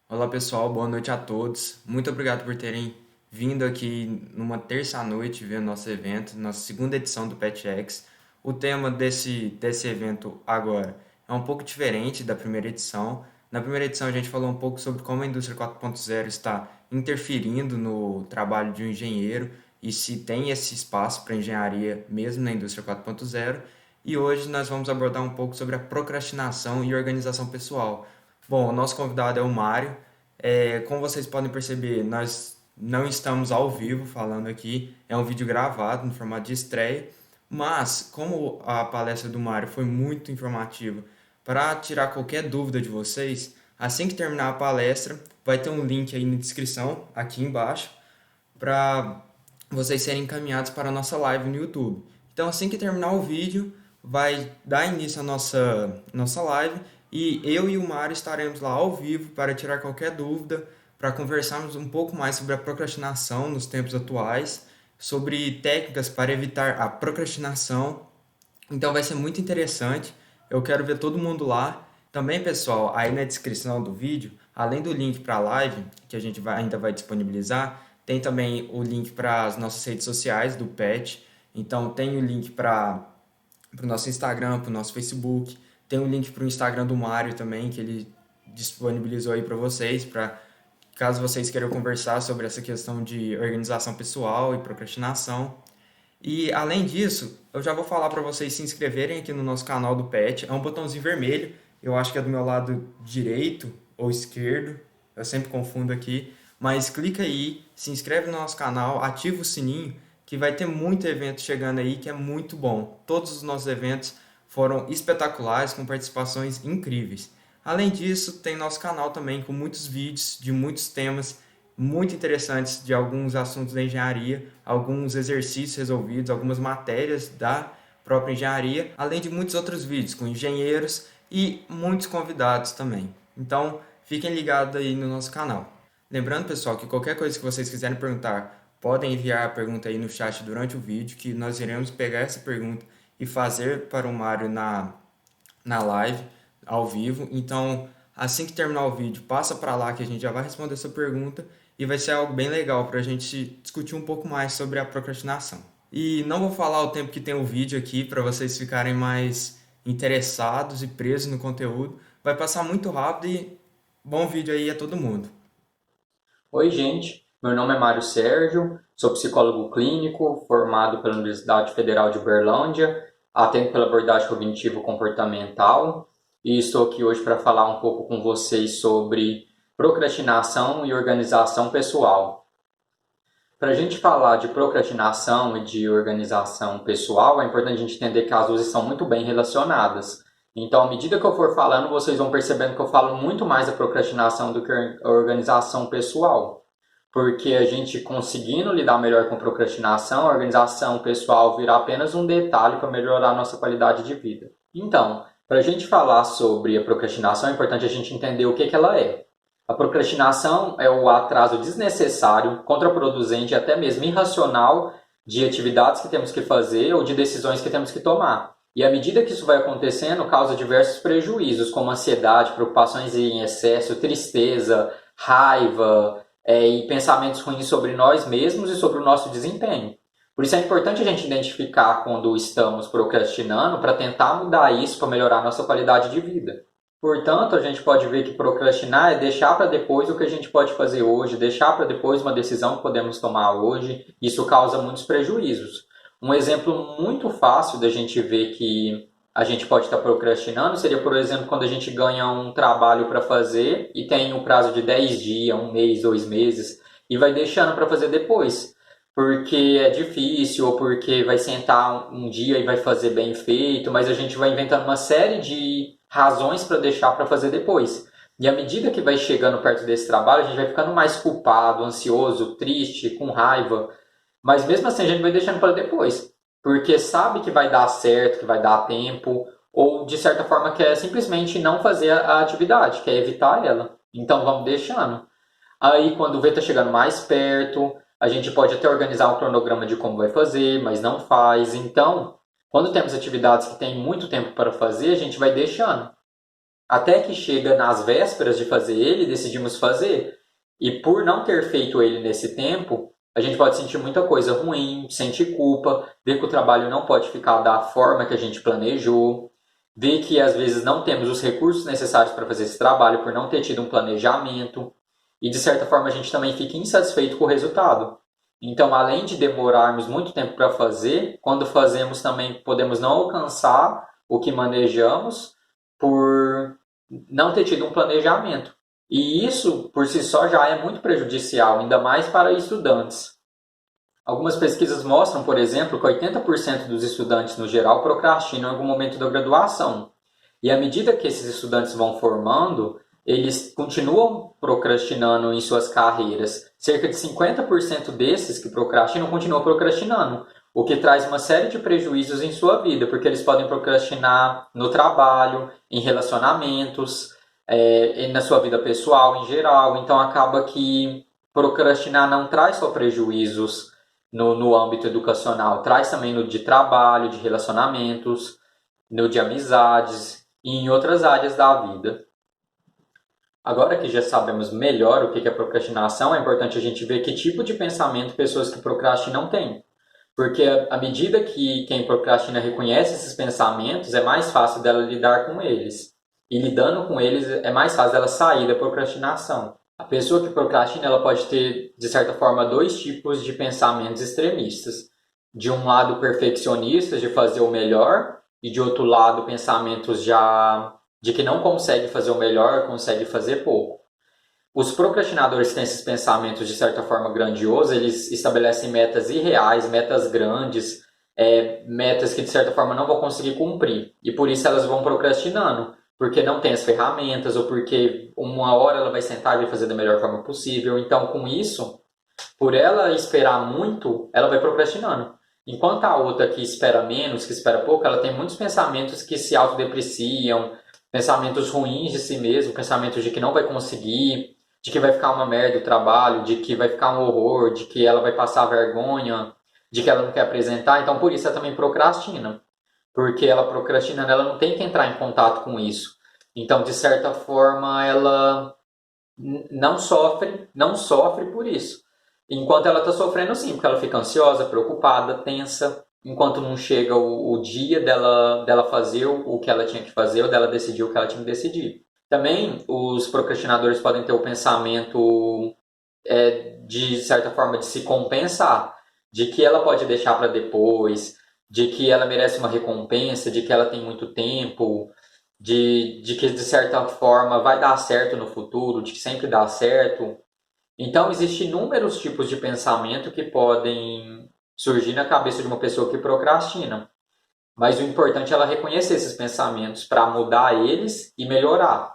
Olá pessoal, boa noite a todos. Muito obrigado por terem vindo aqui numa terça-noite ver nosso evento, nossa segunda edição do PetX. O tema desse evento agora é um pouco diferente da primeira edição. Na primeira edição a gente falou um pouco sobre como a indústria 4.0 está interferindo no trabalho de um engenheiro e se tem esse espaço para engenharia mesmo na indústria 4.0. E hoje nós vamos abordar um pouco sobre a procrastinação e organização pessoal. Bom, o nosso convidado é o Mário. Como vocês podem perceber, nós não estamos ao vivo falando aqui, é um vídeo gravado no formato de estreia, mas como a palestra do Mário foi muito informativa, para tirar qualquer dúvida de vocês, assim que terminar a palestra, vai ter um link aí na descrição, aqui embaixo, para vocês serem encaminhados para a nossa live no YouTube. Então, assim que terminar o vídeo, vai dar início à nossa live e eu e o Mário estaremos lá ao vivo para tirar qualquer dúvida, para conversarmos um pouco mais sobre a procrastinação nos tempos atuais, sobre técnicas para evitar a procrastinação. Então, vai ser muito interessante. Eu quero ver todo mundo lá. Também, pessoal, aí na descrição do vídeo, além do link para a live, que a gente ainda vai disponibilizar, tem também o link para as nossas redes sociais do PET. Então, tem o link para o nosso Instagram, para o nosso Facebook. Tem o link para o Instagram do Mário também, que ele disponibilizou aí para vocês, para caso vocês queiram conversar sobre essa questão de organização pessoal e procrastinação. E além disso, eu já vou falar para vocês se inscreverem aqui no nosso canal do Pet. É um botãozinho vermelho, eu acho que é do meu lado direito ou esquerdo, eu sempre confundo aqui. Mas clica aí, se inscreve no nosso canal, ativa o sininho, que vai ter muito evento chegando aí que é muito bom. Todos os nossos eventos foram espetaculares, com participações incríveis. Além disso, tem nosso canal também com muitos vídeos de muitos temas muito interessantes de alguns assuntos da engenharia, alguns exercícios resolvidos, algumas matérias da própria engenharia, além de muitos outros vídeos com engenheiros e muitos convidados também. Então, fiquem ligados aí no nosso canal. Lembrando, pessoal, que qualquer coisa que vocês quiserem perguntar, podem enviar a pergunta aí no chat durante o vídeo, que nós iremos pegar essa pergunta e fazer para o Mário na live, ao vivo. Então, assim que terminar o vídeo, passa para lá que a gente já vai responder essa pergunta e vai ser algo bem legal para a gente discutir um pouco mais sobre a procrastinação. E não vou falar o tempo que tem o vídeo aqui para vocês ficarem mais interessados e presos no conteúdo. Vai passar muito rápido e bom vídeo aí a todo mundo. Oi, gente. Meu nome é Mário Sérgio, sou psicólogo clínico, formado pela Universidade Federal de Uberlândia, atendo pela abordagem cognitivo-comportamental e estou aqui hoje para falar um pouco com vocês sobre procrastinação e organização pessoal. Para a gente falar de procrastinação e de organização pessoal, é importante a gente entender que as duas estão muito bem relacionadas. Então, à medida que eu for falando, vocês vão percebendo que eu falo muito mais da procrastinação do que a organização pessoal. Porque a gente conseguindo lidar melhor com procrastinação, a organização pessoal virá apenas um detalhe para melhorar a nossa qualidade de vida. Então, para a gente falar sobre a procrastinação, é importante a gente entender o que ela é. A procrastinação é o atraso desnecessário, contraproducente e até mesmo irracional de atividades que temos que fazer ou de decisões que temos que tomar. E à medida que isso vai acontecendo, causa diversos prejuízos, como ansiedade, preocupações em excesso, tristeza, raiva, e pensamentos ruins sobre nós mesmos e sobre o nosso desempenho. Por isso é importante a gente identificar quando estamos procrastinando para tentar mudar isso, para melhorar a nossa qualidade de vida. Portanto, a gente pode ver que procrastinar é deixar para depois o que a gente pode fazer hoje, deixar para depois uma decisão que podemos tomar hoje. Isso causa muitos prejuízos. Um exemplo muito fácil da gente ver que a gente pode estar procrastinando seria, por exemplo, quando a gente ganha um trabalho para fazer e tem um prazo de 10 dias, um mês, 2 meses, e vai deixando para fazer depois. Porque é difícil, ou porque vai sentar um dia e vai fazer bem feito, mas a gente vai inventando uma série de razões para deixar para fazer depois. E à medida que vai chegando perto desse trabalho, a gente vai ficando mais culpado, ansioso, triste, com raiva. Mas mesmo assim a gente vai deixando para depois. Porque sabe que vai dar certo, que vai dar tempo, ou de certa forma quer simplesmente não fazer a atividade, quer evitar ela. Então vamos deixando. Aí quando vê tá chegando mais perto, a gente pode até organizar um cronograma de como vai fazer, mas não faz. Então, quando temos atividades que tem muito tempo para fazer, a gente vai deixando. até que chega nas vésperas de fazer ele, decidimos fazer. E por não ter feito ele nesse tempo, a gente pode sentir muita coisa ruim, sentir culpa, ver que o trabalho não pode ficar da forma que a gente planejou, ver que às vezes não temos os recursos necessários para fazer esse trabalho por não ter tido um planejamento. E de certa forma a gente também fica insatisfeito com o resultado. Então, além de demorarmos muito tempo para fazer, quando fazemos também podemos não alcançar o que manejamos por não ter tido um planejamento. E isso, por si só, já é muito prejudicial, ainda mais para estudantes. Algumas pesquisas mostram, por exemplo, que 80% dos estudantes no geral procrastinam em algum momento da graduação. E à medida que esses estudantes vão formando, eles continuam procrastinando em suas carreiras. Cerca de 50% desses que procrastinam continuam procrastinando, o que traz uma série de prejuízos em sua vida, porque eles podem procrastinar no trabalho, em relacionamentos, e na sua vida pessoal em geral. Então acaba que procrastinar não traz só prejuízos no âmbito educacional, traz também no de trabalho, de relacionamentos, no de amizades e em outras áreas da vida. Agora que já sabemos melhor o que é procrastinação, é importante a gente ver que tipo de pensamento pessoas que procrastinam têm. Porque à medida que quem procrastina reconhece esses pensamentos, é mais fácil dela lidar com eles. E lidando com eles, é mais fácil dela sair da procrastinação. A pessoa que procrastina, ela pode ter, de certa forma, dois tipos de pensamentos extremistas. De um lado, perfeccionistas, de fazer o melhor, e de outro lado, pensamentos já de que não consegue fazer o melhor, consegue fazer pouco. Os procrastinadores que têm esses pensamentos de certa forma grandiosos, eles estabelecem metas irreais, metas grandes, metas que de certa forma não vão conseguir cumprir. E por isso elas vão procrastinando, porque não tem as ferramentas ou porque uma hora ela vai sentar e vai fazer da melhor forma possível. Então, com isso, por ela esperar muito, ela vai procrastinando. Enquanto a outra que espera menos, que espera pouco, ela tem muitos pensamentos que se autodepreciam, pensamentos ruins de si mesmo, pensamentos de que não vai conseguir, de que vai ficar uma merda o trabalho, de que vai ficar um horror, de que ela vai passar vergonha, de que ela não quer apresentar. Então, por isso ela também procrastina. Porque ela procrastinando, ela não tem que entrar em contato com isso. Então, de certa forma, ela não sofre por isso. Enquanto ela está sofrendo, sim, porque ela fica ansiosa, preocupada, tensa, enquanto não chega o dia dela fazer o que ela tinha que fazer ou dela decidir o que ela tinha que decidir. Também os procrastinadores podem ter o pensamento, de certa forma, de se compensar, de que ela pode deixar para depois, de que ela merece uma recompensa, de que ela tem muito tempo, de que de certa forma vai dar certo no futuro, de que sempre dá certo. Então, existem inúmeros tipos de pensamento que podem surgir na cabeça de uma pessoa que procrastina. Mas o importante é ela reconhecer esses pensamentos para mudar eles e melhorar.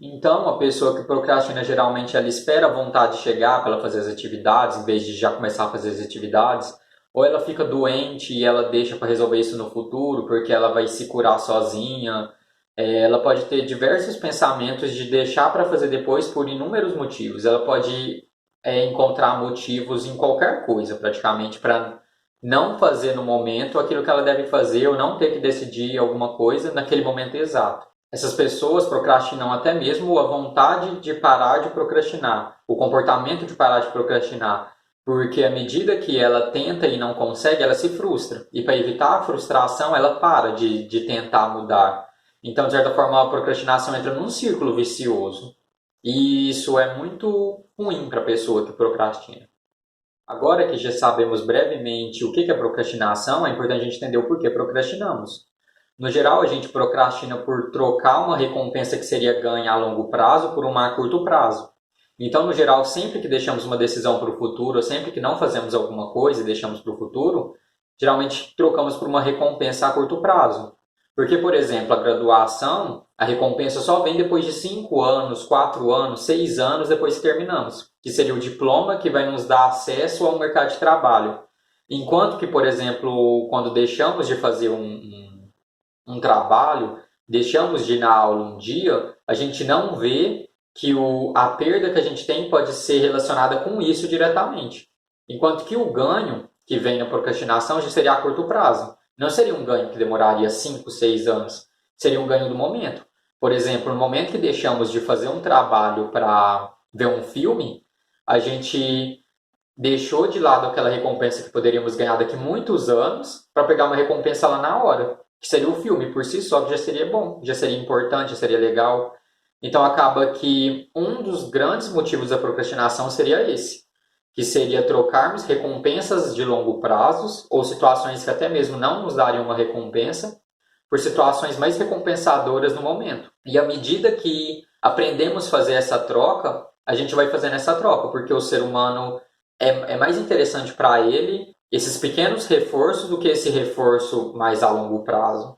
Então, a pessoa que procrastina, geralmente, ela espera a vontade chegar para ela fazer as atividades, em vez de já começar a fazer as atividades. Ou ela fica doente e ela deixa para resolver isso no futuro, porque ela vai se curar sozinha. Ela pode ter diversos pensamentos de deixar para fazer depois por inúmeros motivos. Ela pode encontrar motivos em qualquer coisa, praticamente, para não fazer no momento aquilo que ela deve fazer ou não ter que decidir alguma coisa naquele momento exato. Essas pessoas procrastinam até mesmo a vontade de parar de procrastinar, o comportamento de parar de procrastinar, porque à medida que ela tenta e não consegue, ela se frustra. E para evitar a frustração, ela para de tentar mudar. Então, de certa forma, a procrastinação entra num círculo vicioso. E isso é muito ruim para a pessoa que procrastina. Agora que já sabemos brevemente o que é procrastinação, é importante a gente entender o porquê procrastinamos. No geral, a gente procrastina por trocar uma recompensa que seria ganha a longo prazo por uma a curto prazo. Então, no geral, sempre que deixamos uma decisão para o futuro, ou sempre que não fazemos alguma coisa e deixamos para o futuro, geralmente trocamos por uma recompensa a curto prazo. Porque, por exemplo, a graduação, a recompensa só vem depois de 5 anos, 4 anos, 6 anos depois que terminamos, que seria o diploma que vai nos dar acesso ao mercado de trabalho. Enquanto que, por exemplo, quando deixamos de fazer um trabalho, deixamos de ir na aula um dia, a gente não vê que a perda que a gente tem pode ser relacionada com isso diretamente. Enquanto que o ganho que vem na procrastinação já seria a curto prazo. Não seria um ganho que demoraria 5, 6 anos. Seria um ganho do momento. Por exemplo, no momento que deixamos de fazer um trabalho para ver um filme, a gente deixou de lado aquela recompensa que poderíamos ganhar daqui a muitos anos para pegar uma recompensa lá na hora, que seria o filme por si só, que já seria bom, já seria importante, já seria legal. Então acaba que um dos grandes motivos da procrastinação seria esse, que seria trocarmos recompensas de longo prazo ou situações que até mesmo não nos dariam uma recompensa por situações mais recompensadoras no momento. E à medida que aprendemos a fazer essa troca, a gente vai fazendo essa troca, porque o ser humano é mais interessante para ele esses pequenos reforços do que esse reforço mais a longo prazo.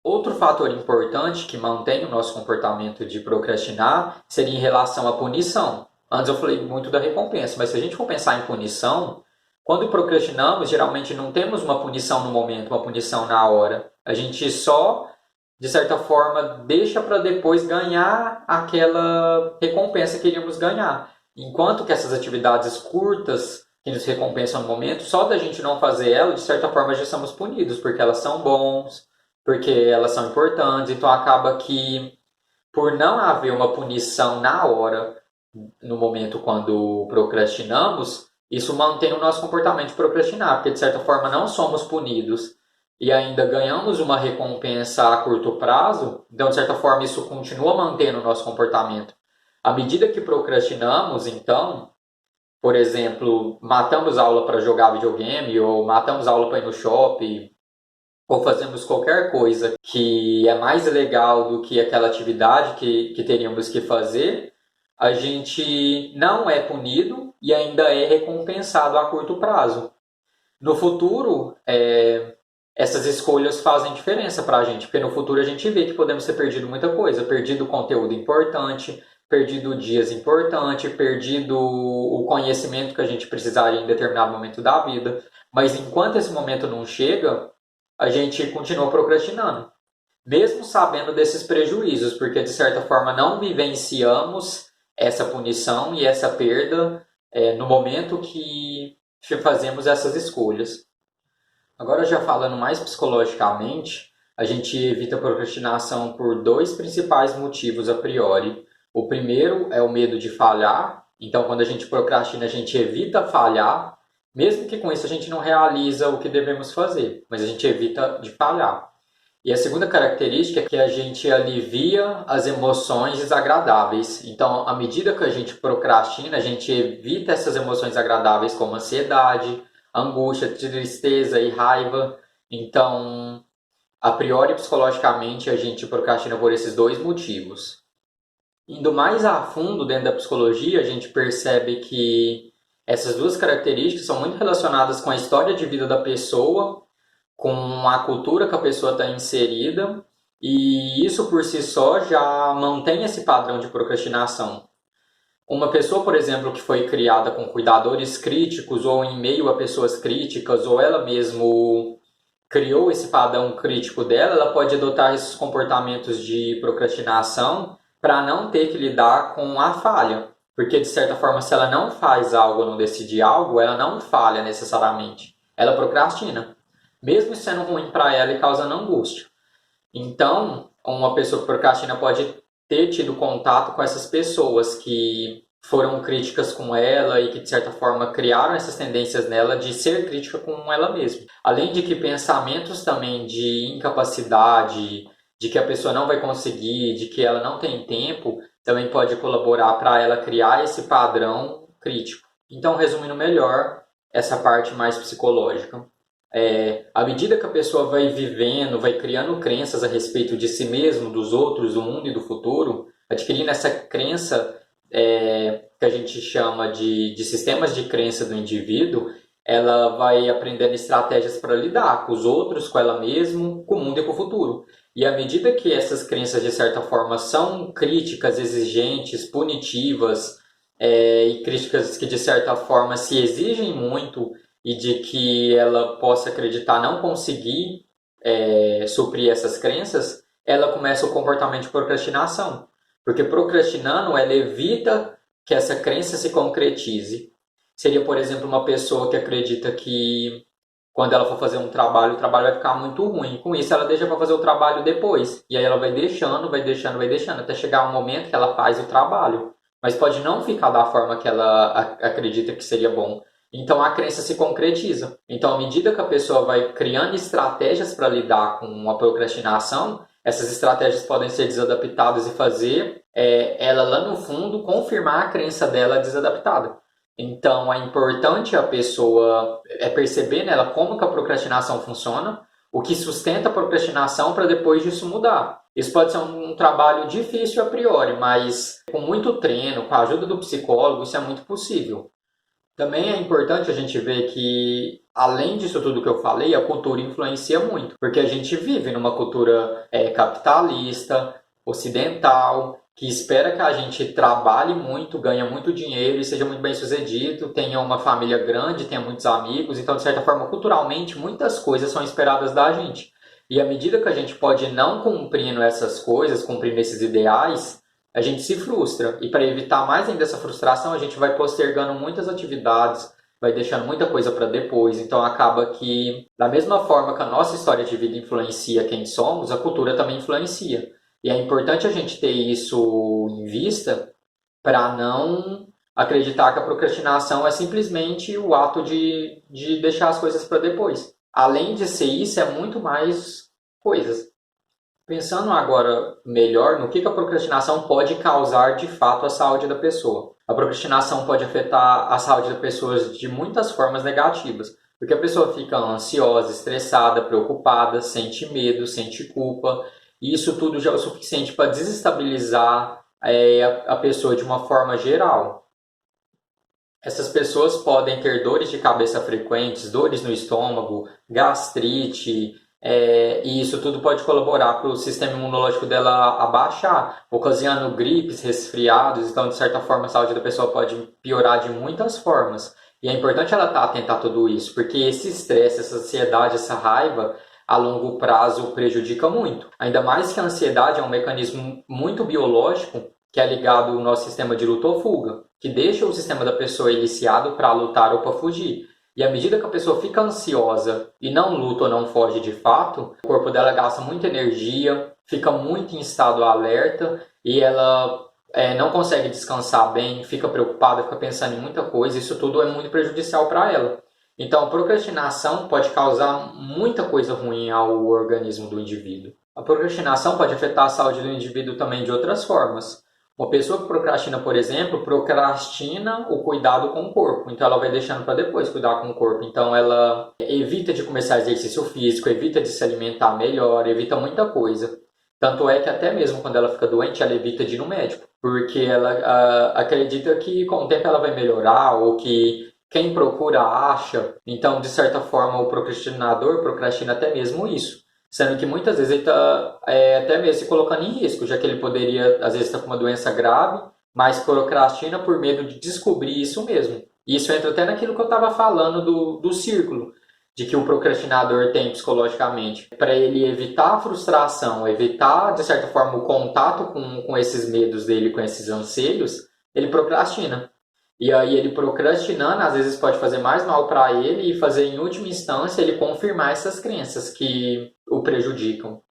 Outro fator importante que mantém o nosso comportamento de procrastinar seria em relação à punição. Antes eu falei muito da recompensa, mas se a gente for pensar em punição, quando procrastinamos, geralmente não temos uma punição no momento, uma punição na hora. A gente só, de certa forma, deixa para depois ganhar aquela recompensa que iríamos ganhar. Enquanto que essas atividades curtas que nos recompensam no momento, só da gente não fazer ela, de certa forma já somos punidos, porque elas são bons, porque elas são importantes. Então acaba que, por não haver uma punição na hora, no momento quando procrastinamos, isso mantém o nosso comportamento de procrastinar, porque de certa forma não somos punidos e ainda ganhamos uma recompensa a curto prazo, então de certa forma isso continua mantendo o nosso comportamento. À medida que procrastinamos, então, por exemplo, matamos aula para jogar videogame, ou matamos aula para ir no shopping, ou fazemos qualquer coisa que é mais legal do que aquela atividade que teríamos que fazer, a gente não é punido e ainda é recompensado a curto prazo. No futuro, essas escolhas fazem diferença para a gente, porque no futuro a gente vê que podemos ter perdido muita coisa, perdido conteúdo importante, perdido dias importantes, perdido o conhecimento que a gente precisaria em determinado momento da vida. Mas enquanto esse momento não chega, a gente continua procrastinando, mesmo sabendo desses prejuízos, porque de certa forma não vivenciamos essa punição e essa perda no momento que fazemos essas escolhas. Agora, já falando mais psicologicamente, a gente evita a procrastinação por dois principais motivos a priori. O primeiro é o medo de falhar, então quando a gente procrastina, a gente evita falhar, mesmo que com isso a gente não realiza o que devemos fazer, mas a gente evita de falhar. E a segunda característica é que a gente alivia as emoções desagradáveis. Então, à medida que a gente procrastina, a gente evita essas emoções agradáveis como ansiedade, angústia, tristeza e raiva. Então, a priori, psicologicamente, a gente procrastina por esses dois motivos. Indo mais a fundo dentro da psicologia, a gente percebe que essas duas características são muito relacionadas com a história de vida da pessoa, com a cultura que a pessoa está inserida, e isso por si só já mantém esse padrão de procrastinação. Uma pessoa, por exemplo, que foi criada com cuidadores críticos ou em meio a pessoas críticas, ou ela mesmo criou esse padrão crítico dela, ela pode adotar esses comportamentos de procrastinação para não ter que lidar com a falha. Porque, de certa forma, se ela não faz algo ou não decide algo, ela não falha necessariamente. Ela procrastina, mesmo sendo ruim para ela e causando angústia. Então, uma pessoa que procrastina pode ter tido contato com essas pessoas que foram críticas com ela e que, de certa forma, criaram essas tendências nela de ser crítica com ela mesma. Além de que pensamentos também de incapacidade, de que a pessoa não vai conseguir, de que ela não tem tempo, também pode colaborar para ela criar esse padrão crítico. Então, resumindo melhor, essa parte mais psicológica. À medida que a pessoa vai vivendo, vai criando crenças a respeito de si mesmo, dos outros, do mundo e do futuro, adquirindo essa crença que a gente chama de sistemas de crença do indivíduo, ela vai aprendendo estratégias para lidar com os outros, com ela mesma, com o mundo e com o futuro. E à medida que essas crenças, de certa forma, são críticas, exigentes, punitivas, e críticas que, de certa forma, se exigem muito e de que ela possa acreditar não conseguir suprir essas crenças, ela começa o comportamento de procrastinação. Porque procrastinando, ela evita que essa crença se concretize. Seria, por exemplo, uma pessoa que acredita que quando ela for fazer um trabalho, o trabalho vai ficar muito ruim. Com isso, ela deixa para fazer o trabalho depois. E aí ela vai deixando, vai deixando, vai deixando, até chegar um momento que ela faz o trabalho. Mas pode não ficar da forma que ela acredita que seria bom. Então a crença se concretiza. Então, à medida que a pessoa vai criando estratégias para lidar com a procrastinação, essas estratégias podem ser desadaptadas e fazer ela lá no fundo confirmar a crença dela desadaptada. Então é importante a pessoa perceber nela como que a procrastinação funciona, o que sustenta a procrastinação para depois disso mudar. Isso pode ser um trabalho difícil a priori, mas com muito treino, com a ajuda do psicólogo, isso é muito possível. Também é importante a gente ver que, além disso tudo que eu falei, a cultura influencia muito, porque a gente vive numa cultura capitalista, ocidental, que espera que a gente trabalhe muito, ganhe muito dinheiro e seja muito bem-sucedido, tenha uma família grande, tenha muitos amigos. Então, de certa forma, culturalmente, muitas coisas são esperadas da gente. E à medida que a gente pode não cumprindo essas coisas, cumprindo esses ideais, a gente se frustra. E para evitar mais ainda essa frustração, a gente vai postergando muitas atividades, vai deixando muita coisa para depois. Então acaba que, da mesma forma que a nossa história de vida influencia quem somos, a cultura também influencia. E é importante a gente ter isso em vista para não acreditar que a procrastinação é simplesmente o ato de deixar as coisas para depois. Além de ser isso, é muito mais coisas. Pensando agora melhor no que a procrastinação pode causar de fato à saúde da pessoa. A procrastinação pode afetar a saúde das pessoas de muitas formas negativas, porque a pessoa fica ansiosa, estressada, preocupada, sente medo, sente culpa, e isso tudo já é o suficiente para desestabilizar a pessoa de uma forma geral. Essas pessoas podem ter dores de cabeça frequentes, dores no estômago, gastrite, e isso tudo pode colaborar para o sistema imunológico dela abaixar, ocasionando gripes, resfriados. Então, de certa forma, a saúde da pessoa pode piorar de muitas formas. E é importante ela estar atenta a tudo isso, porque esse estresse, essa ansiedade, essa raiva, a longo prazo prejudica muito. Ainda mais que a ansiedade é um mecanismo muito biológico que é ligado ao nosso sistema de luta ou fuga, que deixa o sistema da pessoa iniciado para lutar ou para fugir. E à medida que a pessoa fica ansiosa e não luta ou não foge de fato, o corpo dela gasta muita energia, fica muito em estado alerta e ela não consegue descansar bem, fica preocupada, fica pensando em muita coisa. Isso tudo é muito prejudicial para ela. Então, a procrastinação pode causar muita coisa ruim ao organismo do indivíduo. A procrastinação pode afetar a saúde do indivíduo também de outras formas. Uma pessoa que procrastina, por exemplo, procrastina o cuidado com o corpo. Então, ela vai deixando para depois cuidar com o corpo. Então, ela evita de começar exercício físico, evita de se alimentar melhor, evita muita coisa. Tanto é que até mesmo quando ela fica doente, ela evita de ir no médico. Porque ela acredita que com o tempo ela vai melhorar ou que quem procura acha. Então, de certa forma, o procrastinador procrastina até mesmo isso. Sendo que muitas vezes ele está até mesmo se colocando em risco, já que ele poderia, às vezes, estar com uma doença grave, mas procrastina por medo de descobrir isso mesmo. E isso entra até naquilo que eu estava falando do círculo, de que o procrastinador tem psicologicamente. Para ele evitar a frustração, evitar, de certa forma, o contato com esses medos dele, com esses anseios, ele procrastina. E aí ele procrastinando, às vezes pode fazer mais mal para ele e fazer, em última instância, ele confirmar essas crenças que o prejudicam.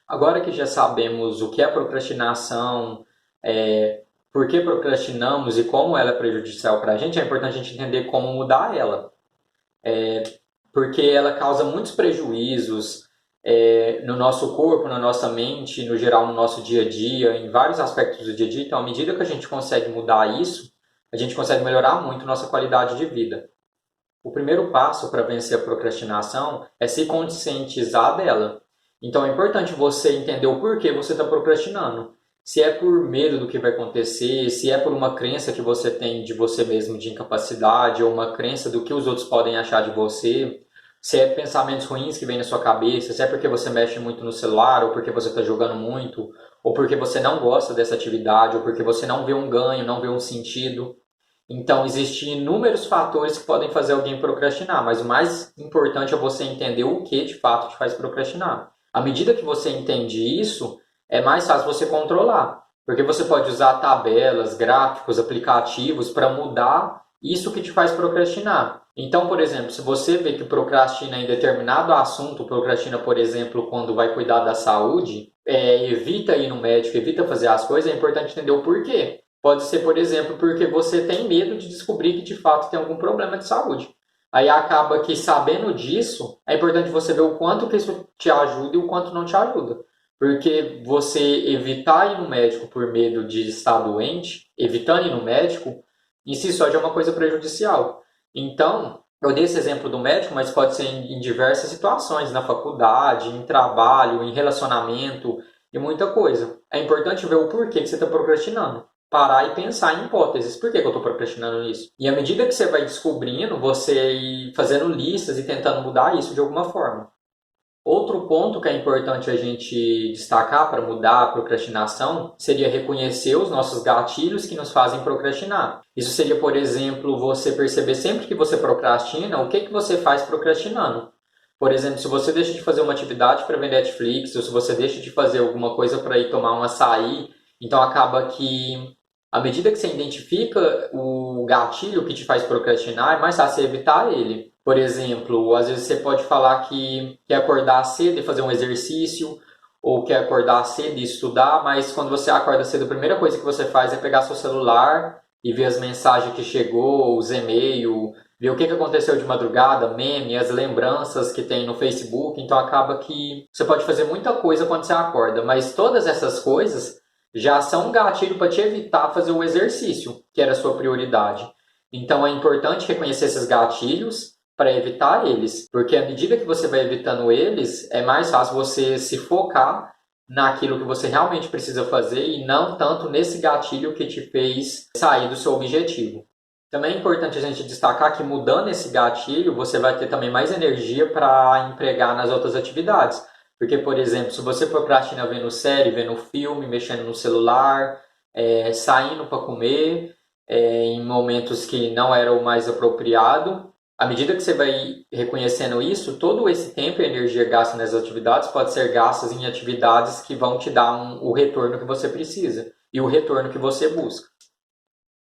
Agora que já sabemos o que é procrastinação, por que procrastinamos e como ela é prejudicial para a gente, é importante a gente entender como mudar ela. Porque ela causa muitos prejuízos no nosso corpo, na nossa mente, no geral no nosso dia a dia, em vários aspectos do dia a dia. Então, à medida que a gente consegue mudar isso, a gente consegue melhorar muito nossa qualidade de vida. O primeiro passo para vencer a procrastinação é se conscientizar dela. Então é importante você entender o porquê você está procrastinando. Se é por medo do que vai acontecer, se é por uma crença que você tem de você mesmo de incapacidade, ou uma crença do que os outros podem achar de você, se é pensamentos ruins que vêm na sua cabeça, se é porque você mexe muito no celular, ou porque você está jogando muito, ou porque você não gosta dessa atividade, ou porque você não vê um ganho, não vê um sentido. Então, existem inúmeros fatores que podem fazer alguém procrastinar, mas o mais importante é você entender o que de fato te faz procrastinar. À medida que você entende isso, é mais fácil você controlar, porque você pode usar tabelas, gráficos, aplicativos para mudar isso que te faz procrastinar. Então, por exemplo, se você vê que procrastina em determinado assunto, procrastina, por exemplo, quando vai cuidar da saúde, evita ir no médico, evita fazer as coisas, é importante entender o porquê. Pode ser, por exemplo, porque você tem medo de descobrir que de fato tem algum problema de saúde. Aí acaba que, sabendo disso, é importante você ver o quanto que isso te ajuda e o quanto não te ajuda. Porque você evitar ir no médico por medo de estar doente, evitando ir no médico, em si só já é uma coisa prejudicial. Então, eu dei esse exemplo do médico, mas pode ser em diversas situações, na faculdade, em trabalho, em relacionamento e muita coisa. É importante ver o porquê que você está procrastinando. Parar e pensar em hipóteses. Por que eu estou procrastinando nisso? E à medida que você vai descobrindo, você ir fazendo listas e tentando mudar isso de alguma forma. Outro ponto que é importante a gente destacar para mudar a procrastinação seria reconhecer os nossos gatilhos que nos fazem procrastinar. Isso seria, por exemplo, você perceber sempre que você procrastina, o que você faz procrastinando. Por exemplo, se você deixa de fazer uma atividade para ver Netflix, ou se você deixa de fazer alguma coisa para ir tomar um açaí, então acaba que, à medida que você identifica o gatilho que te faz procrastinar, é mais fácil evitar ele. Por exemplo, às vezes você pode falar que quer acordar cedo e fazer um exercício, ou quer acordar cedo e estudar, mas quando você acorda cedo, a primeira coisa que você faz é pegar seu celular e ver as mensagens que chegou, os e-mails, ver o que aconteceu de madrugada, meme, as lembranças que tem no Facebook. Então acaba que você pode fazer muita coisa quando você acorda, mas todas essas coisas já são um gatilho para te evitar fazer o exercício, que era a sua prioridade. Então é importante reconhecer esses gatilhos para evitar eles, porque à medida que você vai evitando eles, é mais fácil você se focar naquilo que você realmente precisa fazer e não tanto nesse gatilho que te fez sair do seu objetivo. Também é importante a gente destacar que mudando esse gatilho, você vai ter também mais energia para empregar nas outras atividades. Porque, por exemplo, se você procrastina vendo série, vendo filme, mexendo no celular, saindo para comer, em momentos que não era o mais apropriado, à medida que você vai reconhecendo isso, todo esse tempo e energia gasta nessas atividades pode ser gastas em atividades que vão te dar o retorno que você precisa e o retorno que você busca.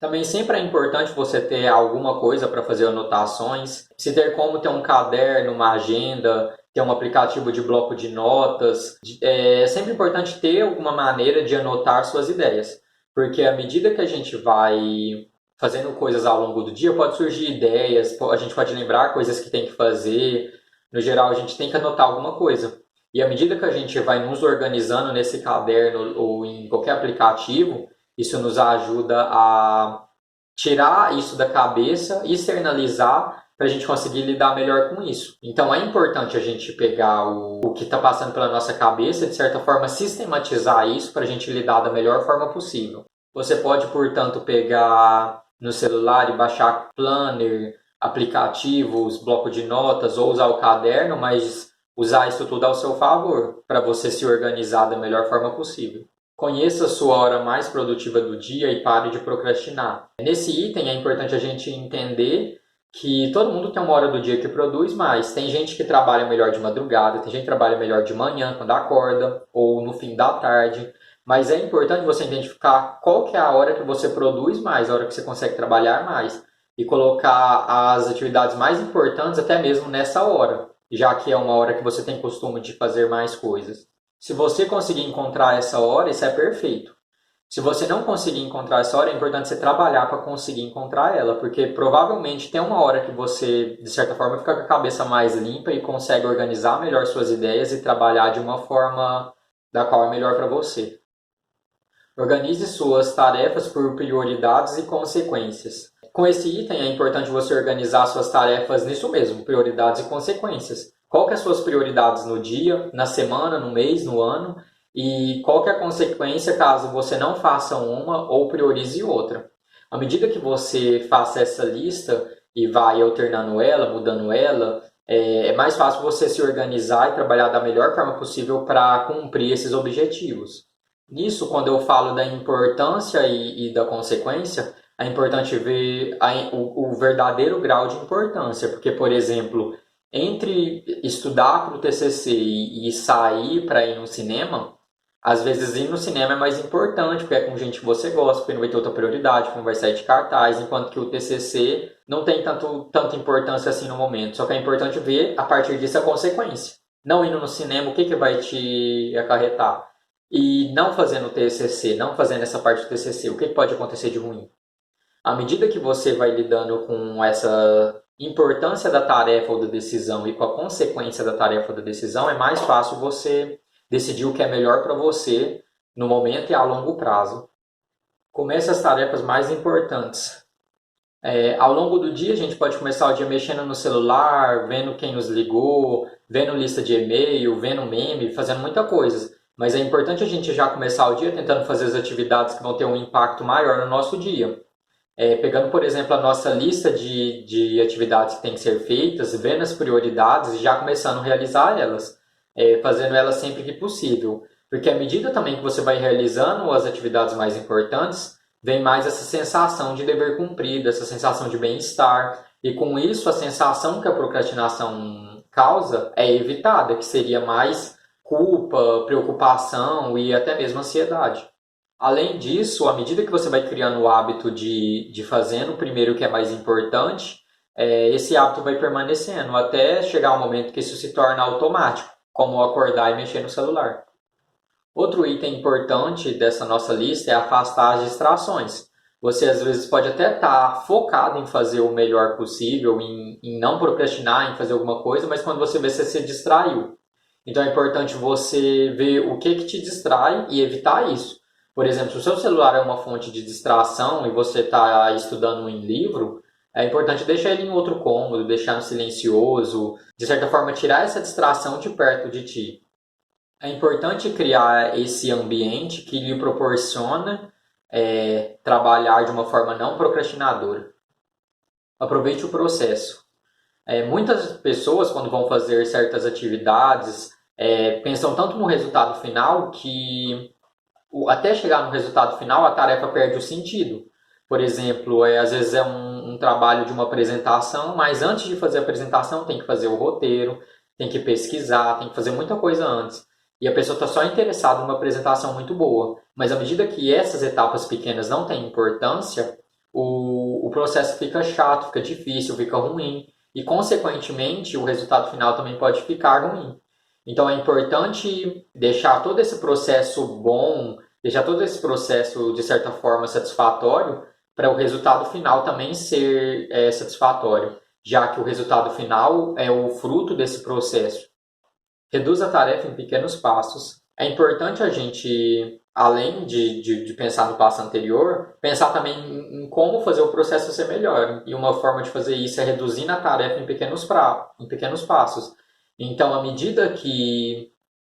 Também sempre é importante você ter alguma coisa para fazer anotações, se ter como ter um caderno, uma agenda, ter um aplicativo de bloco de notas. É sempre importante ter alguma maneira de anotar suas ideias, porque à medida que a gente vai fazendo coisas ao longo do dia, pode surgir ideias, a gente pode lembrar coisas que tem que fazer. No geral, a gente tem que anotar alguma coisa. E à medida que a gente vai nos organizando nesse caderno ou em qualquer aplicativo, isso nos ajuda a tirar isso da cabeça, externalizar, para a gente conseguir lidar melhor com isso. Então é importante a gente pegar o que está passando pela nossa cabeça e, de certa forma, sistematizar isso para a gente lidar da melhor forma possível. Você pode, portanto, pegar no celular e baixar planner, aplicativos, bloco de notas ou usar o caderno, mas usar isso tudo ao seu favor, para você se organizar da melhor forma possível. Conheça a sua hora mais produtiva do dia e pare de procrastinar. Nesse item é importante a gente entender que todo mundo tem uma hora do dia que produz mais. Tem gente que trabalha melhor de madrugada, tem gente que trabalha melhor de manhã, quando acorda, ou no fim da tarde. Mas é importante você identificar qual que é a hora que você produz mais, a hora que você consegue trabalhar mais. E colocar as atividades mais importantes até mesmo nessa hora, já que é uma hora que você tem costume de fazer mais coisas. Se você conseguir encontrar essa hora, isso é perfeito. Se você não conseguir encontrar essa hora, é importante você trabalhar para conseguir encontrar ela, porque provavelmente tem uma hora que você, de certa forma, fica com a cabeça mais limpa e consegue organizar melhor suas ideias e trabalhar de uma forma da qual é melhor para você. Organize suas tarefas por prioridades e consequências. Com esse item é importante você organizar suas tarefas nisso mesmo, prioridades e consequências. Qual que é as suas prioridades no dia, na semana, no mês, no ano? E qual que é a consequência caso você não faça uma ou priorize outra? À medida que você faça essa lista e vai alternando ela, mudando ela, é mais fácil você se organizar e trabalhar da melhor forma possível para cumprir esses objetivos. Nisso, quando eu falo da importância e da consequência, é importante ver o verdadeiro grau de importância, porque, por exemplo, entre estudar para o TCC e sair para ir no cinema, Às vezes ir no cinema é mais importante, porque é com gente que você gosta, porque não vai ter outra prioridade, porque não vai sair de cartaz, enquanto que o TCC não tem tanta importância assim no momento. Só que é importante ver, a partir disso, a consequência. Não indo no cinema, o que vai te acarretar? E não fazendo o TCC, não fazendo essa parte do TCC, o que pode acontecer de ruim? À medida que você vai lidando com essa importância da tarefa ou da decisão e com a consequência da tarefa ou da decisão, é mais fácil você decidir o que é melhor para você no momento e a longo prazo. Comece as tarefas mais importantes. Ao longo do dia, a gente pode começar o dia mexendo no celular, vendo quem nos ligou, vendo lista de e-mail, vendo meme, fazendo muita coisa. Mas é importante a gente já começar o dia tentando fazer as atividades que vão ter um impacto maior no nosso dia. Pegando, por exemplo, a nossa lista de atividades que tem que ser feitas, vendo as prioridades e já começando a realizar elas, fazendo elas sempre que possível. Porque à medida também que você vai realizando as atividades mais importantes, vem mais essa sensação de dever cumprido, essa sensação de bem-estar. E com isso, a sensação que a procrastinação causa é evitada, que seria mais culpa, preocupação e até mesmo ansiedade. Além disso, à medida que você vai criando o hábito de fazer no primeiro que é mais importante, esse hábito vai permanecendo até chegar um momento que isso se torna automático, como acordar e mexer no celular. Outro item importante dessa nossa lista é afastar as distrações. Você às vezes pode até estar focado em fazer o melhor possível, em não procrastinar, em fazer alguma coisa, mas quando você vê, você se distraiu. Então é importante você ver o que te distrai e evitar isso. Por exemplo, se o seu celular é uma fonte de distração e você está estudando um livro, é importante deixar ele em outro cômodo, deixar no silencioso, de certa forma tirar essa distração de perto de ti. É importante criar esse ambiente que lhe proporciona trabalhar de uma forma não procrastinadora. Aproveite o processo. Muitas pessoas, quando vão fazer certas atividades, pensam tanto no resultado final que até chegar no resultado final a tarefa perde o sentido. Por exemplo, às vezes é um trabalho de uma apresentação, mas antes de fazer a apresentação tem que fazer o roteiro, tem que pesquisar, tem que fazer muita coisa antes. E a pessoa está só interessada numa apresentação muito boa. Mas à medida que essas etapas pequenas não têm importância, o processo fica chato, fica difícil, fica ruim. E, consequentemente, o resultado final também pode ficar ruim. Então, é importante deixar todo esse processo bom, deixar todo esse processo, de certa forma, satisfatório, para o resultado final também ser satisfatório, já que o resultado final é o fruto desse processo. Reduz a tarefa em pequenos passos. É importante a gente, além de pensar no passo anterior, pensar também em como fazer o processo ser melhor. E uma forma de fazer isso é reduzindo a tarefa em pequenos passos. Então, à medida que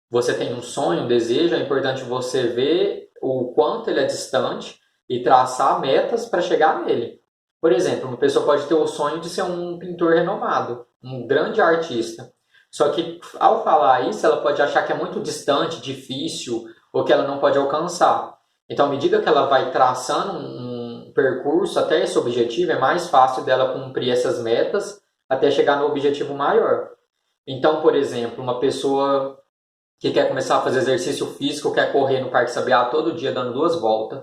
você tem um sonho, um desejo, é importante você ver o quanto ele é distante e traçar metas para chegar nele. Por exemplo, uma pessoa pode ter o sonho de ser um pintor renomado, um grande artista. Só que ao falar isso, ela pode achar que é muito distante, difícil, ou que ela não pode alcançar. Então, à medida que ela vai traçando um percurso até esse objetivo, é mais fácil dela cumprir essas metas até chegar no objetivo maior. Então, por exemplo, uma pessoa que quer começar a fazer exercício físico, quer correr no Parque Sabiá todo dia dando 2 voltas,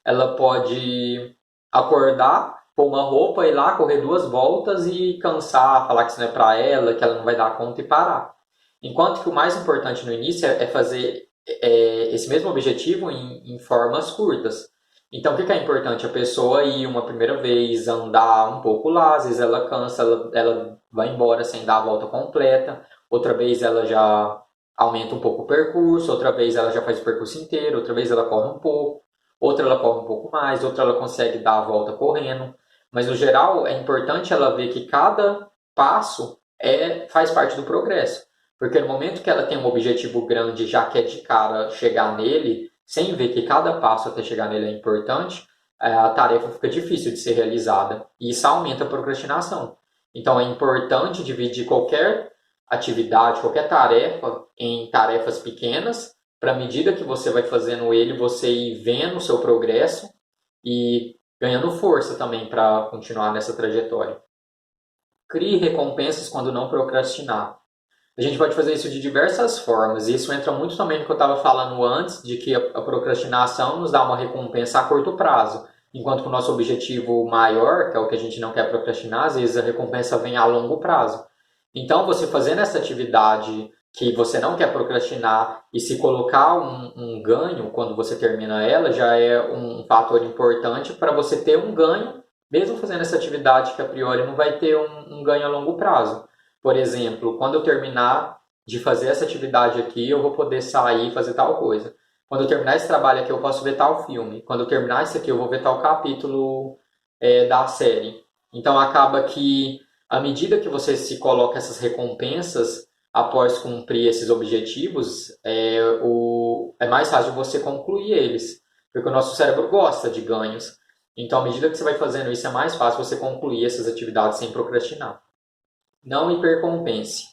ela pode acordar, pôr uma roupa, ir lá, correr 2 voltas e cansar, falar que isso não é para ela, que ela não vai dar conta e parar. Enquanto que o mais importante no início é fazer esse mesmo objetivo em formas curtas. Então, o que é importante? A pessoa ir uma primeira vez, andar um pouco lá, às vezes ela cansa, ela vai embora sem dar a volta completa, outra vez ela já aumenta um pouco o percurso, outra vez ela já faz o percurso inteiro, outra vez ela corre um pouco, outra ela corre um pouco mais, outra ela consegue dar a volta correndo. Mas no geral é importante ela ver que cada passo faz parte do progresso. Porque no momento que ela tem um objetivo grande e já quer de cara chegar nele, sem ver que cada passo até chegar nele é importante, a tarefa fica difícil de ser realizada. E isso aumenta a procrastinação. Então é importante dividir qualquer atividade, qualquer tarefa em tarefas pequenas, para à medida que você vai fazendo ele, você ir vendo o seu progresso e ganhando força também para continuar nessa trajetória. Crie recompensas quando não procrastinar. A gente pode fazer isso de diversas formas, e isso entra muito também no que eu estava falando antes, de que a procrastinação nos dá uma recompensa a curto prazo, enquanto que o nosso objetivo maior, que é o que a gente não quer procrastinar, às vezes a recompensa vem a longo prazo. Então, você fazendo essa atividade que você não quer procrastinar e se colocar um ganho quando você termina ela, já é um fator importante para você ter um ganho, mesmo fazendo essa atividade que a priori não vai ter um ganho a longo prazo. Por exemplo, quando eu terminar de fazer essa atividade aqui, eu vou poder sair e fazer tal coisa. Quando eu terminar esse trabalho aqui, eu posso ver tal filme. Quando eu terminar isso aqui, eu vou ver tal capítulo da série. Então acaba que, à medida que você se coloca essas recompensas após cumprir esses objetivos, é mais fácil você concluir eles. Porque o nosso cérebro gosta de ganhos. Então, à medida que você vai fazendo isso, é mais fácil você concluir essas atividades sem procrastinar. Não hipercompense.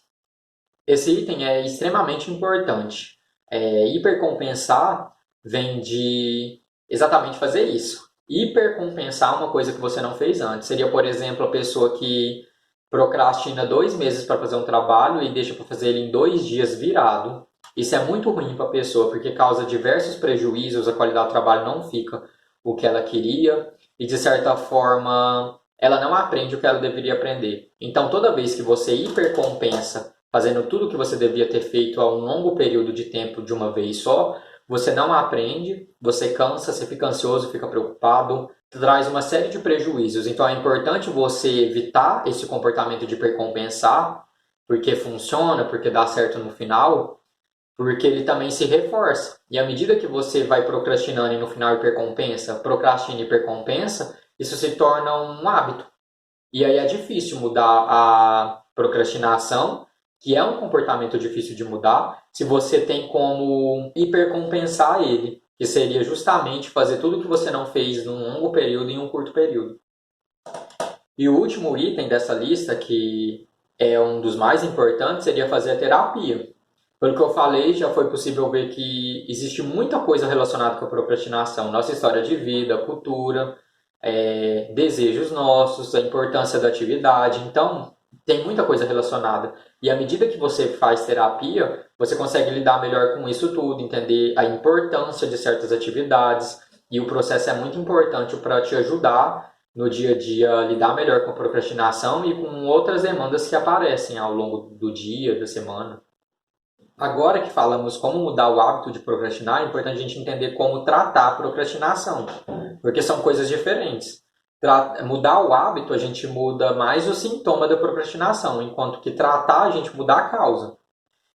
Esse item é extremamente importante. Hipercompensar vem de exatamente fazer isso. Hipercompensar uma coisa que você não fez antes. Seria, por exemplo, a pessoa que procrastina 2 meses para fazer um trabalho e deixa para fazer ele em 2 dias virado. Isso é muito ruim para a pessoa, porque causa diversos prejuízos, a qualidade do trabalho não fica o que ela queria, e de certa forma ela não aprende o que ela deveria aprender. Então, toda vez que você hipercompensa fazendo tudo o que você devia ter feito a um longo período de tempo de uma vez só, você não aprende, você cansa, você fica ansioso, fica preocupado, traz uma série de prejuízos. Então é importante você evitar esse comportamento de hipercompensar, porque funciona, porque dá certo no final, porque ele também se reforça. E à medida que você vai procrastinando e no final hipercompensa, procrastina e hipercompensa, isso se torna um hábito. E aí é difícil mudar a procrastinação, que é um comportamento difícil de mudar, se você tem como hipercompensar ele, que seria justamente fazer tudo que você não fez num longo período em um curto período. E o último item dessa lista, que é um dos mais importantes, seria fazer a terapia. Pelo que eu falei, já foi possível ver que existe muita coisa relacionada com a procrastinação. Nossa história de vida, cultura, desejos nossos, a importância da atividade. Então, tem muita coisa relacionada. E à medida que você faz terapia, você consegue lidar melhor com isso tudo, entender a importância de certas atividades. E o processo é muito importante para te ajudar no dia a dia a lidar melhor com a procrastinação e com outras demandas que aparecem ao longo do dia, da semana. Agora que falamos como mudar o hábito de procrastinar, é importante a gente entender como tratar a procrastinação, porque são coisas diferentes. Mudar o hábito, a gente muda mais o sintoma da procrastinação, enquanto que tratar, a gente muda a causa.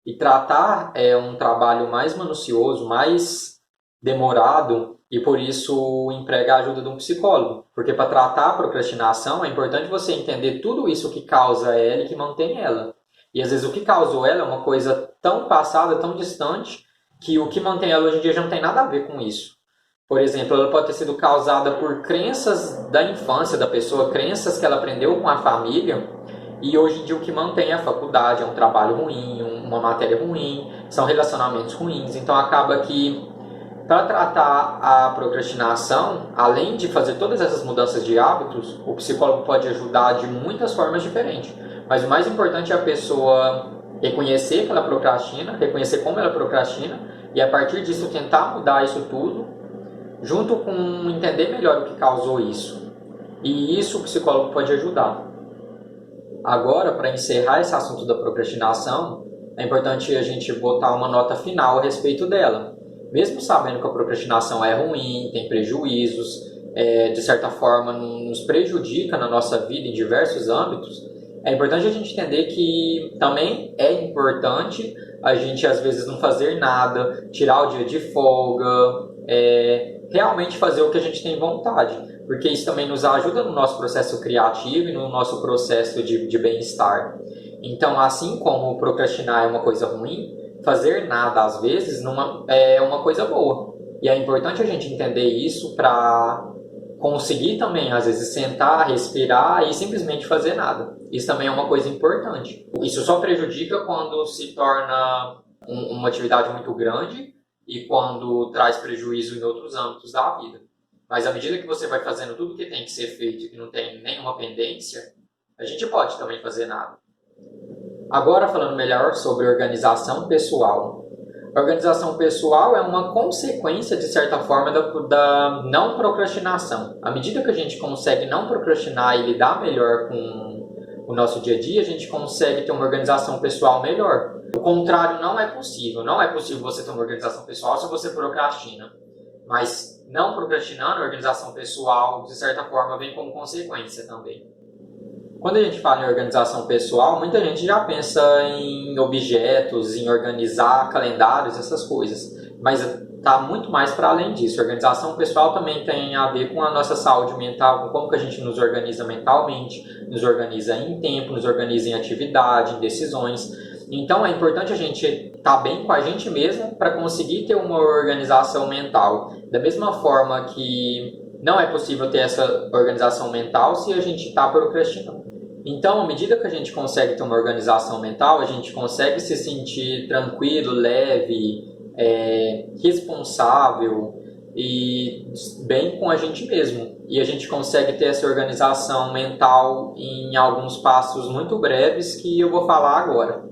E tratar é um trabalho mais minucioso, mais demorado, e por isso emprega a ajuda de um psicólogo. Porque para tratar a procrastinação, é importante você entender tudo isso que causa ela e que mantém ela. E às vezes o que causou ela é uma coisa tão passada, tão distante, que o que mantém ela hoje em dia já não tem nada a ver com isso. Por exemplo, ela pode ter sido causada por crenças da infância da pessoa, crenças que ela aprendeu com a família, e hoje em dia o que mantém a faculdade é um trabalho ruim, uma matéria ruim, são relacionamentos ruins. Então acaba que para tratar a procrastinação, além de fazer todas essas mudanças de hábitos, o psicólogo pode ajudar de muitas formas diferentes. Mas o mais importante é a pessoa reconhecer que ela procrastina, reconhecer como ela procrastina, e a partir disso tentar mudar isso tudo, junto com entender melhor o que causou isso. E isso o psicólogo pode ajudar. Agora, para encerrar esse assunto da procrastinação, é importante a gente botar uma nota final a respeito dela. Mesmo sabendo que a procrastinação é ruim, tem prejuízos, de certa forma nos prejudica na nossa vida em diversos âmbitos, é importante a gente entender que também é importante a gente às vezes não fazer nada, tirar o dia de folga, realmente fazer o que a gente tem vontade, porque isso também nos ajuda no nosso processo criativo e no nosso processo de bem-estar. Então, assim como procrastinar é uma coisa ruim, fazer nada às vezes é uma coisa boa. E é importante a gente entender isso para conseguir também, às vezes, sentar, respirar e simplesmente fazer nada. Isso também é uma coisa importante. Isso só prejudica quando se torna uma atividade muito grande e quando traz prejuízo em outros âmbitos da vida. Mas à medida que você vai fazendo tudo que tem que ser feito e que não tem nenhuma pendência, a gente pode também fazer nada. Agora falando melhor sobre organização pessoal. A organização pessoal é uma consequência, de certa forma, da não procrastinação. À medida que a gente consegue não procrastinar e lidar melhor com o nosso dia a dia, a gente consegue ter uma organização pessoal melhor. O contrário não é possível. Não é possível você ter uma organização pessoal se você procrastina. Mas não procrastinando, a organização pessoal, de certa forma, vem como consequência também. Quando a gente fala em organização pessoal, muita gente já pensa em objetos, em organizar calendários, essas coisas. Mas está muito mais para além disso. A organização pessoal também tem a ver com a nossa saúde mental, com como que a gente nos organiza mentalmente, nos organiza em tempo, nos organiza em atividade, em decisões. Então é importante a gente estar bem com a gente mesmo para conseguir ter uma organização mental. Da mesma forma que não é possível ter essa organização mental se a gente está procrastinando. Então, à medida que a gente consegue ter uma organização mental, a gente consegue se sentir tranquilo, leve, responsável e bem com a gente mesmo. E a gente consegue ter essa organização mental em alguns passos muito breves que eu vou falar agora.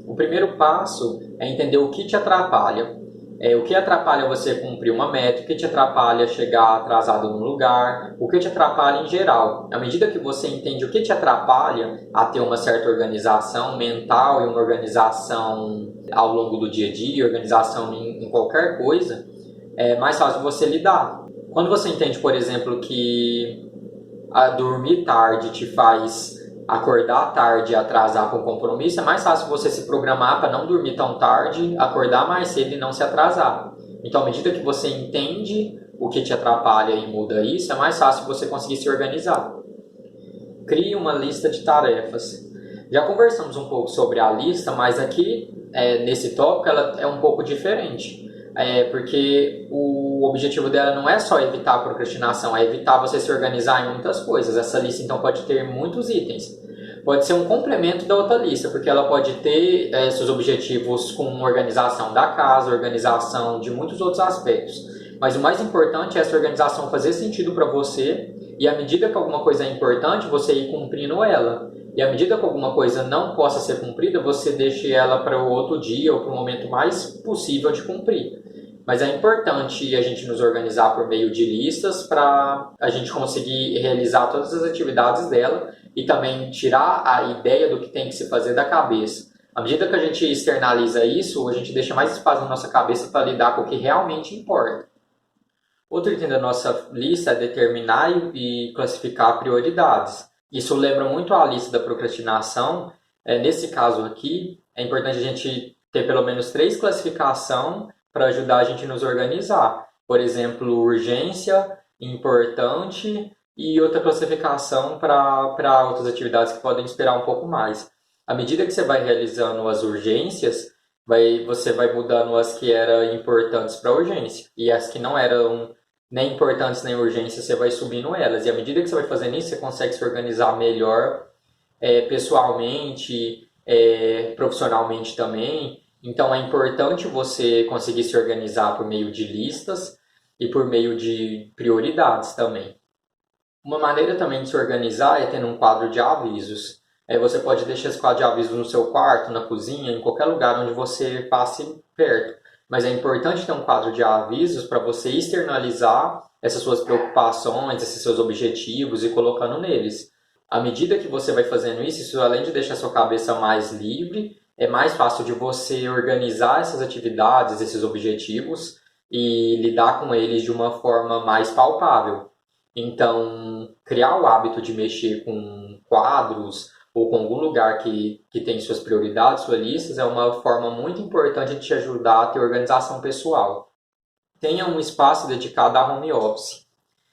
O primeiro passo é entender o que te atrapalha. O que atrapalha você cumprir uma meta, o que te atrapalha chegar atrasado no lugar, o que te atrapalha em geral. À medida que você entende o que te atrapalha a ter uma certa organização mental e uma organização ao longo do dia a dia, organização em qualquer coisa, é mais fácil você lidar. Quando você entende, por exemplo, que dormir tarde te faz acordar tarde e atrasar com compromisso, é mais fácil você se programar para não dormir tão tarde, acordar mais cedo e não se atrasar. Então, à medida que você entende o que te atrapalha e muda isso, é mais fácil você conseguir se organizar. Crie uma lista de tarefas. Já conversamos um pouco sobre a lista, mas aqui, nesse tópico, ela é um pouco diferente. Porque o objetivo dela não é só evitar a procrastinação, é evitar você se organizar em muitas coisas. Essa lista então pode ter muitos itens. Pode ser um complemento da outra lista, porque ela pode ter seus objetivos com organização da casa, organização de muitos outros aspectos. Mas o mais importante é essa organização fazer sentido para você e à medida que alguma coisa é importante, você ir cumprindo ela. E à medida que alguma coisa não possa ser cumprida, você deixe ela para o outro dia ou para o momento mais possível de cumprir. Mas é importante a gente nos organizar por meio de listas para a gente conseguir realizar todas as atividades dela e também tirar a ideia do que tem que se fazer da cabeça. À medida que a gente externaliza isso, a gente deixa mais espaço na nossa cabeça para lidar com o que realmente importa. Outro item da nossa lista é determinar e classificar prioridades. Isso lembra muito a lista da procrastinação. Nesse caso aqui, é importante a gente ter pelo menos 3 classificações para ajudar a gente a nos organizar. Por exemplo, urgência, importante e outra classificação para outras atividades que podem esperar um pouco mais. À medida que você vai realizando as urgências, você vai mudando as que eram importantes para urgência. E as que não eram nem importantes nem urgências, você vai subindo elas. E à medida que você vai fazendo isso, você consegue se organizar melhor pessoalmente, profissionalmente também. Então é importante você conseguir se organizar por meio de listas e por meio de prioridades também. Uma maneira também de se organizar é tendo um quadro de avisos. Você pode deixar esse quadro de avisos no seu quarto, na cozinha, em qualquer lugar onde você passe perto. Mas é importante ter um quadro de avisos para você externalizar essas suas preocupações, esses seus objetivos e colocando neles. À medida que você vai fazendo isso além de deixar a sua cabeça mais livre, é mais fácil de você organizar essas atividades, esses objetivos e lidar com eles de uma forma mais palpável. Então, criar o hábito de mexer com quadros ou com algum lugar que tem suas prioridades, suas listas, é uma forma muito importante de te ajudar a ter organização pessoal. Tenha um espaço dedicado a home office.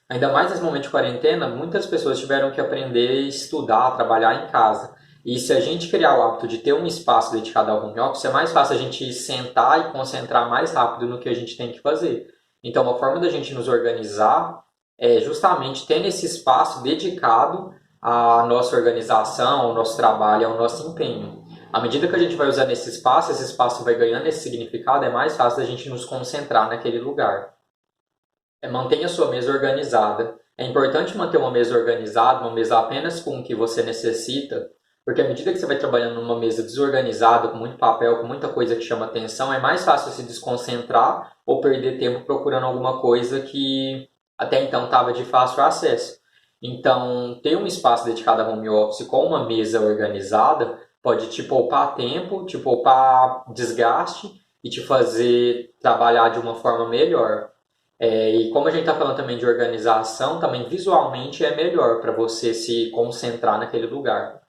Ainda mais nesse momento de quarentena, muitas pessoas tiveram que aprender a estudar, trabalhar em casa. E se a gente criar o hábito de ter um espaço dedicado ao home office, é mais fácil a gente sentar e concentrar mais rápido no que a gente tem que fazer. Então, uma forma da gente nos organizar é justamente tendo esse espaço dedicado à nossa organização, ao nosso trabalho, ao nosso empenho. À medida que a gente vai usando esse espaço vai ganhando esse significado, é mais fácil da gente nos concentrar naquele lugar. Mantenha sua mesa organizada. É importante manter uma mesa organizada, uma mesa apenas com o que você necessita, Porque à medida que você vai trabalhando numa mesa desorganizada, com muito papel, com muita coisa que chama atenção, é mais fácil se desconcentrar ou perder tempo procurando alguma coisa que até então estava de fácil acesso. Então, ter um espaço dedicado a home office com uma mesa organizada pode te poupar tempo, te poupar desgaste e te fazer trabalhar de uma forma melhor. E como a gente está falando também de organização, também visualmente é melhor para você se concentrar naquele lugar.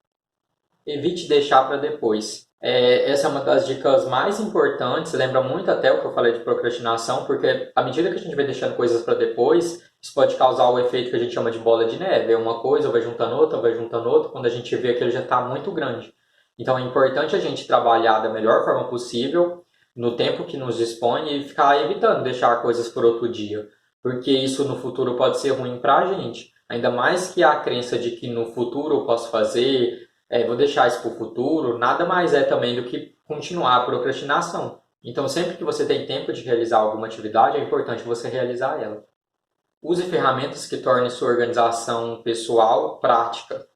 Evite deixar para depois. Essa é uma das dicas mais importantes, lembra muito até o que eu falei de procrastinação, porque à medida que a gente vai deixando coisas para depois, isso pode causar o efeito que a gente chama de bola de neve. É uma coisa, vai juntando outra, vai juntando outra, quando a gente vê que ele já está muito grande. Então é importante a gente trabalhar da melhor forma possível, no tempo que nos dispõe, e ficar evitando deixar coisas por outro dia, porque isso no futuro pode ser ruim para a gente. Ainda mais que a crença de que no futuro eu posso fazer, vou deixar isso para o futuro, nada mais é também do que continuar a procrastinação. Então, sempre que você tem tempo de realizar alguma atividade, é importante você realizar ela. Use ferramentas que tornem sua organização pessoal prática.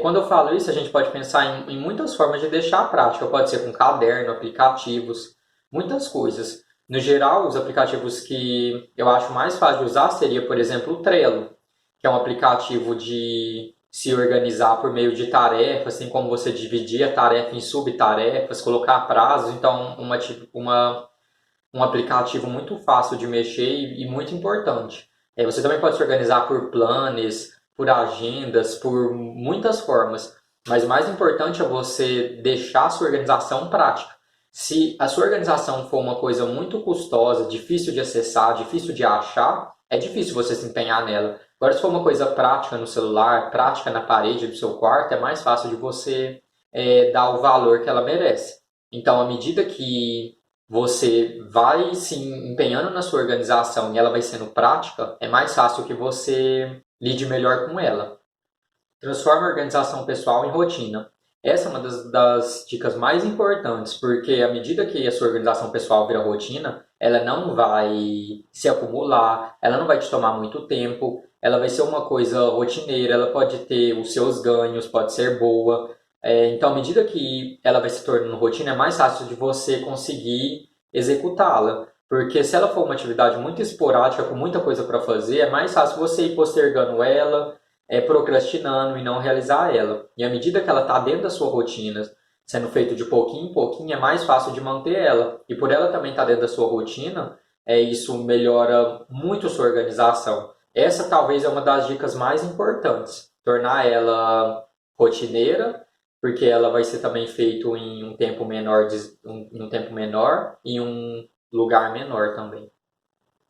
Quando eu falo isso, a gente pode pensar em muitas formas de deixar a prática. Pode ser com caderno, aplicativos, muitas coisas. No geral, os aplicativos que eu acho mais fácil de usar seria, por exemplo, o Trello, que é um aplicativo de se organizar por meio de tarefas, assim como você dividir a tarefa em subtarefas, colocar prazos. Então, um aplicativo muito fácil de mexer e muito importante. Você também pode se organizar por planners, por agendas, por muitas formas. Mas o mais importante é você deixar a sua organização prática. Se a sua organização for uma coisa muito custosa, difícil de acessar, difícil de achar, é difícil você se empenhar nela. Agora, se for uma coisa prática no celular, prática na parede do seu quarto, é mais fácil de você dar o valor que ela merece. Então, à medida que você vai se empenhando na sua organização e ela vai sendo prática, é mais fácil que você lide melhor com ela. Transforma a organização pessoal em rotina. Essa é uma das dicas mais importantes, porque à medida que a sua organização pessoal vira rotina, ela não vai se acumular, ela não vai te tomar muito tempo, ela vai ser uma coisa rotineira, ela pode ter os seus ganhos, pode ser boa. Então, à medida que ela vai se tornando rotina, é mais fácil de você conseguir executá-la. Porque se ela for uma atividade muito esporádica, com muita coisa para fazer, é mais fácil você ir postergando ela, procrastinando e não realizar ela. E à medida que ela está dentro da sua rotina, sendo feito de pouquinho em pouquinho, é mais fácil de manter ela. E por ela também estar dentro da sua rotina, isso melhora muito a sua organização. Essa talvez é uma das dicas mais importantes. Tornar ela rotineira, porque ela vai ser também feito em um tempo menor, e em um lugar menor também.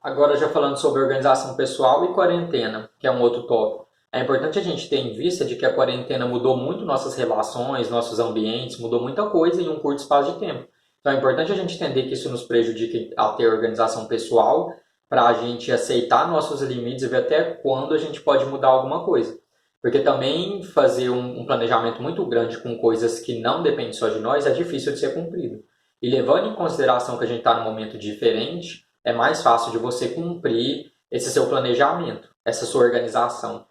Agora já falando sobre organização pessoal e quarentena, que é um outro tópico. É importante a gente ter em vista de que a quarentena mudou muito nossas relações, nossos ambientes, mudou muita coisa em um curto espaço de tempo. Então é importante a gente entender que isso nos prejudica a ter organização pessoal, para a gente aceitar nossos limites e ver até quando a gente pode mudar alguma coisa. Porque também fazer um planejamento muito grande com coisas que não dependem só de nós é difícil de ser cumprido. E levando em consideração que a gente está num momento diferente, é mais fácil de você cumprir esse seu planejamento, essa sua organização.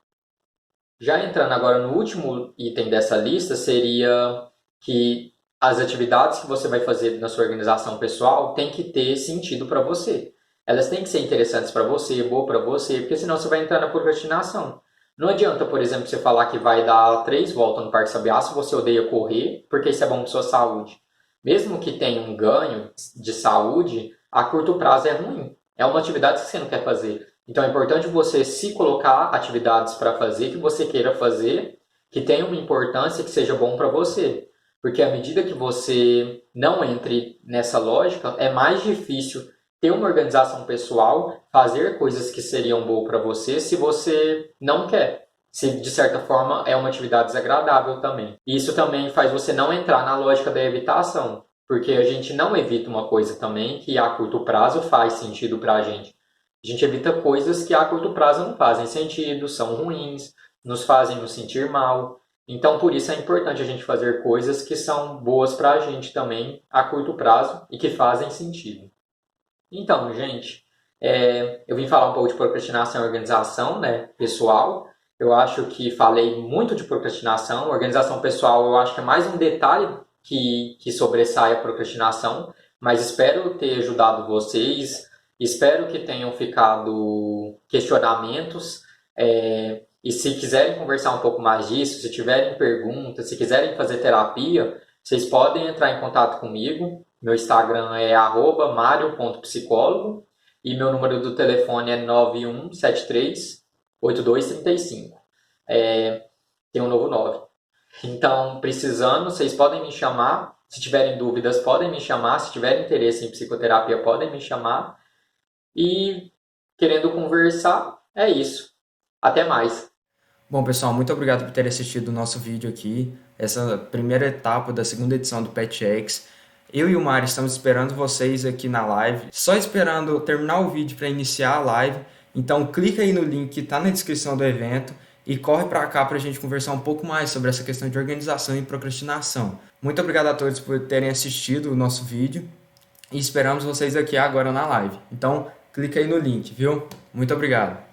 Já entrando agora no último item dessa lista, seria que as atividades que você vai fazer na sua organização pessoal têm que ter sentido para você. Elas têm que ser interessantes para você, boa para você, porque senão você vai entrar na procrastinação. Não adianta, por exemplo, você falar que vai dar 3 voltas no Parque Sabiá se você odeia correr, porque isso é bom para sua saúde. Mesmo que tenha um ganho de saúde, a curto prazo é ruim. É uma atividade que você não quer fazer. Então é importante você se colocar atividades para fazer que você queira fazer, que tenham uma importância, que seja bom para você. Porque à medida que você não entre nessa lógica, é mais difícil ter uma organização pessoal, fazer coisas que seriam boas para você se você não quer. Se de certa forma é uma atividade desagradável também. Isso também faz você não entrar na lógica da evitação, porque a gente não evita uma coisa também que a curto prazo faz sentido para a gente. A gente evita coisas que a curto prazo não fazem sentido, são ruins, nos fazem nos sentir mal. Então, por isso é importante a gente fazer coisas que são boas para a gente também a curto prazo e que fazem sentido. Então, gente, eu vim falar um pouco de procrastinação e organização, né, pessoal. Eu acho que falei muito de procrastinação. Organização pessoal, eu acho que é mais um detalhe que sobressai a procrastinação, mas espero ter ajudado vocês, espero que tenham ficado questionamentos. E se quiserem conversar um pouco mais disso, se tiverem perguntas, se quiserem fazer terapia, vocês podem entrar em contato comigo. Meu Instagram é @mario.psicólogo e meu número do telefone é 9173-8235. Tem um novo 9. Então, precisando, vocês podem me chamar. Se tiverem dúvidas, podem me chamar. Se tiverem interesse em psicoterapia, podem me chamar. E querendo conversar, é isso. Até mais. Bom, pessoal, muito obrigado por terem assistido o nosso vídeo aqui, essa primeira etapa da segunda edição do PetX. Eu e o Mário estamos esperando vocês aqui na live, só esperando terminar o vídeo para iniciar a live. Então, clica aí no link que está na descrição do evento e corre para cá para a gente conversar um pouco mais sobre essa questão de organização e procrastinação. Muito obrigado a todos por terem assistido o nosso vídeo e esperamos vocês aqui agora na live. Então, clica aí no link, viu? Muito obrigado.